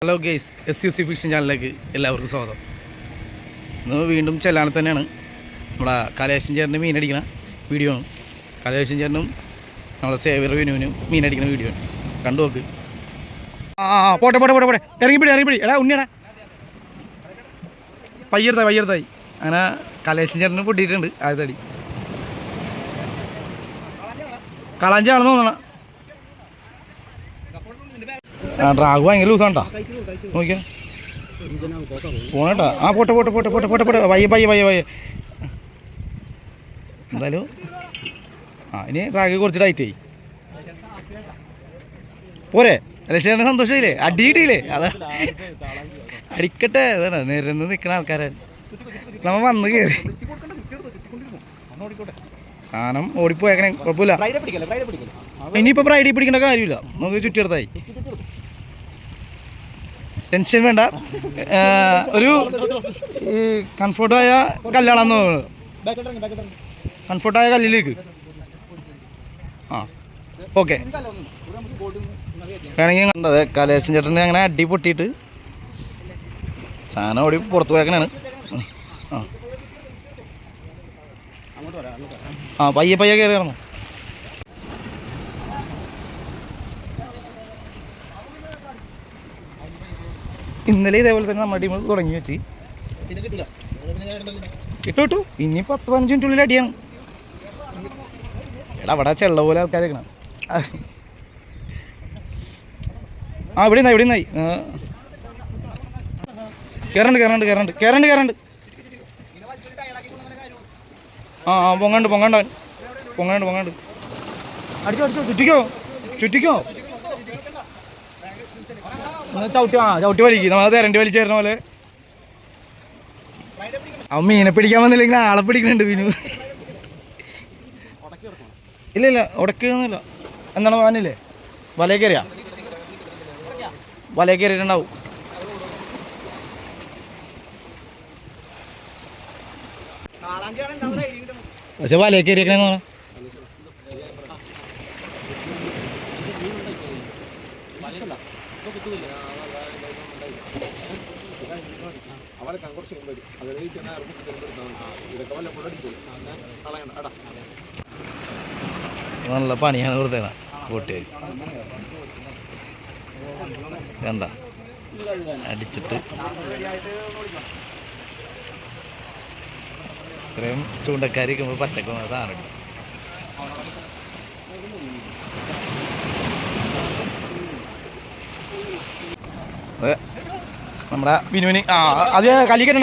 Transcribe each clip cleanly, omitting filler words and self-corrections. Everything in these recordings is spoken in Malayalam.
ഹലോ ഗെയ്സ്, SUC ഫിഷിംഗ് ചാനലിലേക്ക് എല്ലാവർക്കും സ്വാഗതം. ഇന്ന് വീണ്ടും ചെല്ലാനെ തന്നെയാണ്. നമ്മുടെ കലേശൻ ചേട്ടന് മീനടിക്കുന്ന വീഡിയോ ആണ്. കലേശൻ ചേട്ടനും നമ്മുടെ സേവിയർ വിനുവിനും മീനടിക്കുന്ന വീഡിയോ ആണ്. കണ്ടു നോക്ക്. പോട്ടെ പോട്ടെ പോട്ടെ പോട്ടെ ഇറങ്ങിപ്പിടി എടാ ഉണ്ണിയടാ പയ്യെടുത്തായി അങ്ങനെ കലേശൻ ചേട്ടന് പൊട്ടിയിട്ടുണ്ട്. ആദ്യത്തടി കളഞ്ചാണെന്ന് തോന്നണം. ഡ്രാഗ് ഭയങ്കര ലൂസാണ്ടാ നോക്കിയാ പോണേട്ടാ. പോട്ടെ വയ്യ എന്തായാലും ഇനി ഡ്രാഗ് കുറച്ച് ടൈറ്റായി പോരെ. ലക്ഷ്മണ സന്തോഷമില്ലേ? അടി കിട്ടിയില്ലേ? അതാ അടിക്കട്ടെ. അതാണ് നിരന്ന് നിൽക്കുന്ന ആൾക്കാരെ നമ്മ വന്ന് കയറി സാധനം ഓടിപ്പോയേക്കണേ കുഴപ്പമില്ല. ഇനിയിപ്പോൾ ബ്രൈഡിൽ പിടിക്കേണ്ട കാര്യമില്ല. നമുക്ക് ചുറ്റിയെടുത്തായി ടെൻഷൻ വേണ്ട. ഒരു കംഫർട്ടായ കല്ലാണെന്ന് തോന്നുന്നു. കംഫർട്ടായ കല്ലിലേക്ക് ഓക്കെ വേണമെങ്കിൽ കണ്ടത് കലേശൻ ചേട്ടനെ അങ്ങനെ അടി പൊട്ടിയിട്ട് സാധനം ഓടി പുറത്ത് പോയേക്കണാണ്. പയ്യെ കയറി കിടന്നു. ഇന്നലെ ഇതേപോലെ തന്നെ നമ്മുടെ ടീം തുടങ്ങി വെച്ച് കിട്ടു. ഇനി 10-15 മിനിറ്റുള്ളിൽ അടിയാണ്. എടാ അവിടെ ചെള്ള പോലെ ആൾക്കാർ വെക്കണം. ഇവിടെ നിന്നായി കയറണ്ട്. പൊങ്ങണ്ട് അടിച്ചോ ചുറ്റിക്കോ ചവിട്ടി വലിക്കും. നമ്മൾ തരണ്ടി വലിച്ചു തരുന്ന പോലെ. അവൻ മീനെ പിടിക്കാൻ വന്നില്ലെങ്കിൽ ആളെ പിടിക്കുന്നുണ്ട് വിനു. ഇല്ല ഉടക്കൊന്നുമില്ല. എന്താണ് പറഞ്ഞില്ലേ? വലയെ കയറിയിട്ടുണ്ടാവും. പക്ഷെ വലയെ കയറിയേക്കണെന്ന് പറഞ്ഞാൽ നല്ല പണിയാണ് കൊടുത്തേണ കൂട്ടുകാർ. വേണ്ട അടിച്ചിട്ട് ഇത്രയും ചൂണ്ടക്കാരിക്കുമ്പോൾ പറ്റക്കുന്ന സാധനം. നമ്മുടെ വിനുവിന് അത് കലിക്കണ്ട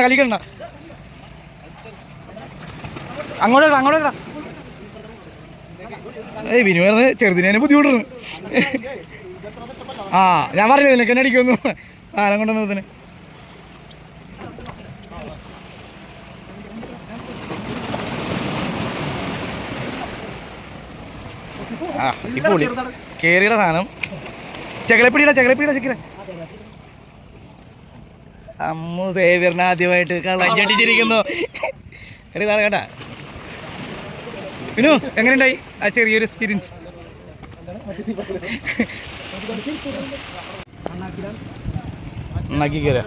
അങ്ങോട്ടേക്കാ. വിനു പറഞ്ഞ് ചെറുതിനെ ബുദ്ധിമുട്ടുന്നു. ഞാൻ പറഞ്ഞത് നിനക്ക് തന്നെ അടിക്കുന്നു സാധനം കൊണ്ടുവന്നതിന്. ഇപ്പോൾ കേറിയുടെ സാധനം ചെക്കല അമ്മു സേവിയറിന് ആദ്യമായിട്ട് കള്ളഞ്ചടിച്ചിരിക്കുന്നു. എടി നാളെ കേട്ടാ വിനു, എങ്ങനെയുണ്ടായി ആ ചെറിയൊരു എക്സ്പീരിയൻസ്? നന്നാക്കി കയറാ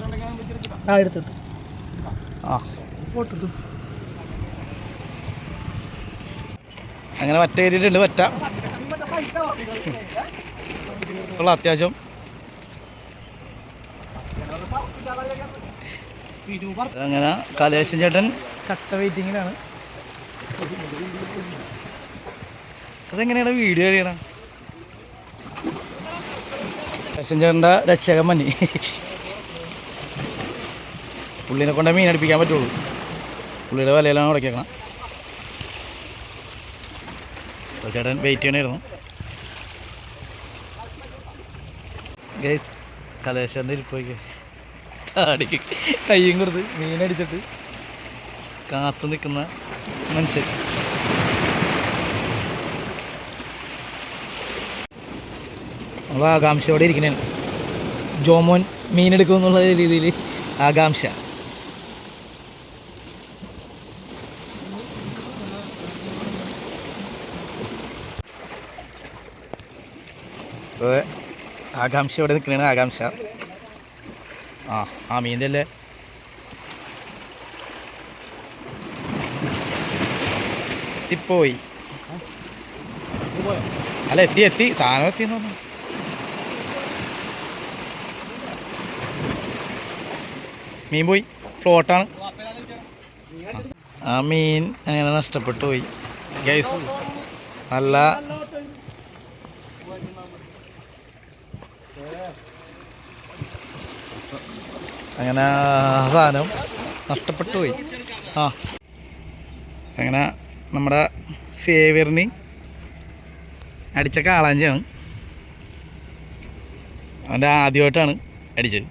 അങ്ങനെ വറ്റ കയറിയിട്ടുണ്ട്. വറ്റ ഉള്ള അത്യാവശ്യം അങ്ങനെ കലേശൻ ചേട്ടൻ കട്ട വെയിറ്റിങ്ങിലാണ്. അതെങ്ങനെയാണ് വീഡിയോ ചെയ്യണം? കലേശൻ ചേട്ടൻ്റെ രക്ഷകൻ മഞ്ഞി പുള്ളിനെ കൊണ്ട് മീൻ അടുപ്പിക്കാൻ പറ്റുള്ളൂ. പുള്ളിയുടെ വലയിലാണ് ഉടക്കിയേക്കണം. ചേട്ടൻ വെയിറ്റ് ചെയ്യണമായിരുന്നു. ഗൈസ് കലേശൻ്റെ ഇരിപ്പോയി താടിക്ക് കയ്യും കൊടുത്ത് മീനടിച്ചിട്ട് കാത്തു നിൽക്കുന്ന മനുഷ്യൻ. നമ്മൾ ആകാംക്ഷയോടെ ഇരിക്കണേ. ജോമോൻ മീനെടുക്കുമെന്നുള്ള രീതിയിൽ ആകാംക്ഷ. ആകാംക്ഷയോടെ നിൽക്കണേണ് ആകാംക്ഷ. ആ മീൻ്റെ അല്ലേ? എത്തിപ്പോയി. അല്ല എത്തി സാധനം എത്തിയെന്ന് പറഞ്ഞു. മീൻ പോയി, ഫ്ലോട്ടാണ്. ആ മീൻ അങ്ങനെ നഷ്ടപ്പെട്ടു പോയി ഗൈസ്. നല്ല അങ്ങനെ സാധനം നഷ്ടപ്പെട്ടു പോയി. അങ്ങനെ നമ്മുടെ സേവിയറിന് അടിച്ച കാളാഞ്ചിയാണ്. അവൻ്റെ ആദ്യമായിട്ടാണ് അടിച്ചത്.